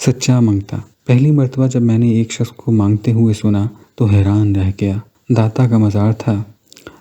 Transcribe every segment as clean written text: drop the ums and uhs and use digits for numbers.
سچا مانگتا۔ پہلی مرتبہ جب میں نے ایک شخص کو مانگتے ہوئے سنا تو حیران رہ گیا۔ داتا کا مزار تھا۔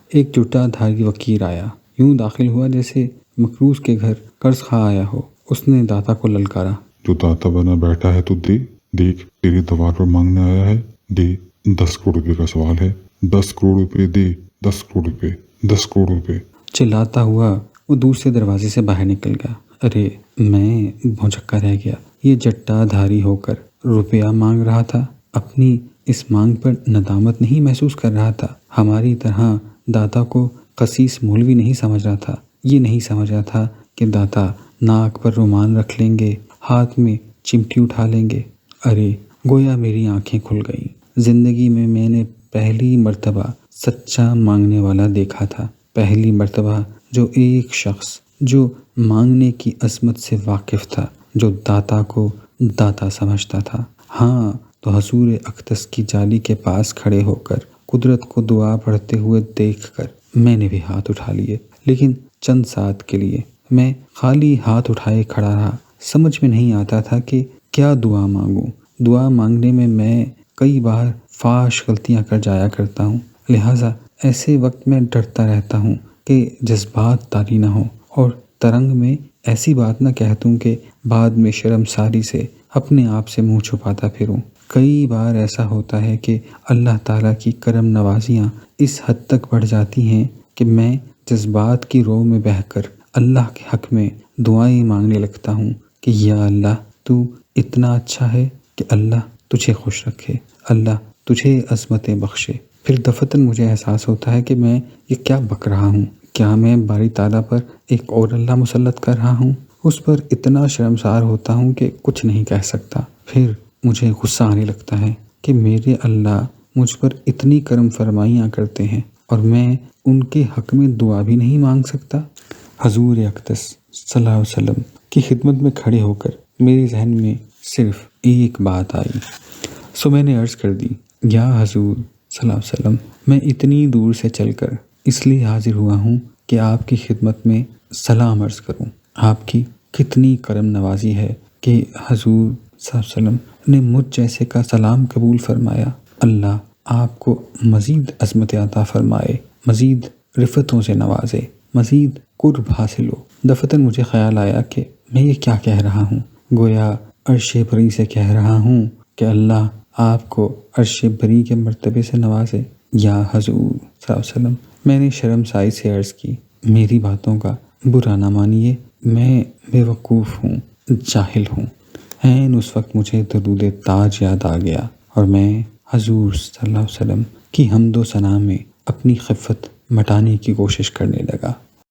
ایک جٹا دھاری فقیر آیا، یوں داخل ہوا جیسے مقروض کے گھر قرض خواہ آیا ہو۔ اس نے داتا کو للکارا، جو داتا بنا بیٹھا ہے تو دے، دیکھ تیری دوار پر مانگنے آیا ہے، دے۔ 10 کروڑ روپے کا سوال ہے، 10 کروڑ روپے دے، 10 کروڑ روپے، 10 کروڑ روپے۔ چلاتا ہوا وہ دوسرے دروازے سے باہر نکل گیا۔ ارے میں بھونچکا رہ گیا۔ یہ جٹا دھاری ہو کر روپیہ مانگ رہا تھا، اپنی اس مانگ پر ندامت نہیں محسوس کر رہا تھا۔ ہماری طرح داتا کو قسیس مولوی نہیں سمجھ رہا تھا۔ یہ نہیں سمجھ رہا تھا کہ داتا ناک پر رومال رکھ لیں گے، ہاتھ میں چمٹی اٹھا لیں گے۔ ارے گویا میری آنکھیں کھل گئیں۔ زندگی میں نے پہلی مرتبہ سچا مانگنے والا دیکھا تھا۔ پہلی مرتبہ جو ایک شخص جو مانگنے کی عظمت سے واقف تھا، جو داتا کو داتا سمجھتا تھا۔ ہاں تو حضور اقدس کی جالی کے پاس کھڑے ہو کر قدرت کو دعا پڑھتے ہوئے دیکھ کر میں نے بھی ہاتھ اٹھا لیے، لیکن چند ساتھ کے لیے۔ میں خالی ہاتھ اٹھائے کھڑا رہا۔ سمجھ میں نہیں آتا تھا کہ کیا دعا مانگوں۔ دعا مانگنے میں کئی بار فاش غلطیاں کر جایا کرتا ہوں، لہٰذا ایسے وقت میں ڈرتا رہتا ہوں کہ جذبات طاری نہ ہوں اور ترنگ میں ایسی بات نہ کہہ دوں کہ بعد میں شرمساری سے اپنے آپ سے منہ چھپاتا پھروں۔ کئی بار ایسا ہوتا ہے کہ اللہ تعالیٰ کی کرم نوازیاں اس حد تک بڑھ جاتی ہیں کہ میں جذبات کی رو میں بہہ کر اللہ کے حق میں دعائیں مانگنے لگتا ہوں کہ یا اللہ تو اتنا اچھا ہے کہ اللہ تجھے خوش رکھے، اللہ تجھے عظمتیں بخشے۔ پھر دفتن مجھے احساس ہوتا ہے کہ میں یہ کیا بک رہا ہوں؟ کیا میں باری تعالیٰ پر ایک اور اللہ مسلط کر رہا ہوں؟ اس پر اتنا شرمسار ہوتا ہوں کہ کچھ نہیں کہہ سکتا۔ پھر مجھے غصہ آنے لگتا ہے کہ میرے اللہ مجھ پر اتنی کرم فرمائیاں کرتے ہیں اور میں ان کے حق میں دعا بھی نہیں مانگ سکتا۔ حضور اقدس صلی اللہ علیہ وسلم کی خدمت میں کھڑے ہو کر میرے ذہن میں صرف ایک بات آئی۔ سو میں نے عرض کر دی، یا حضور صلی اللہ علیہ وسلم، میں اتنی دور سے چل کر اس لیے حاضر ہوا ہوں کہ آپ کی خدمت میں سلام عرض کروں۔ آپ کی کتنی کرم نوازی ہے کہ حضور صلی اللہ علیہ وسلم نے مجھ جیسے کا سلام قبول فرمایا۔ اللہ آپ کو مزید عظمت عطا فرمائے، مزید رفتوں سے نوازے، مزید قرب حاصل ہو۔ دفتن مجھے خیال آیا کہ میں یہ کیا کہہ رہا ہوں؟ گویا عرش بری سے کہہ رہا ہوں کہ اللہ آپ کو عرش بری کے مرتبے سے نوازے۔ یا حضور صلی اللہ علیہ وسلم، میں نے شرمسائی سے عرض کی، میری باتوں کا برا نہ مانیے، میں بے وقوف ہوں، جاہل ہوں۔ عین اس وقت مجھے درود تاج یاد آ گیا اور میں حضور صلی اللہ علیہ وسلم کی حمد و ثنا میں اپنی خفت مٹانے کی کوشش کرنے لگا۔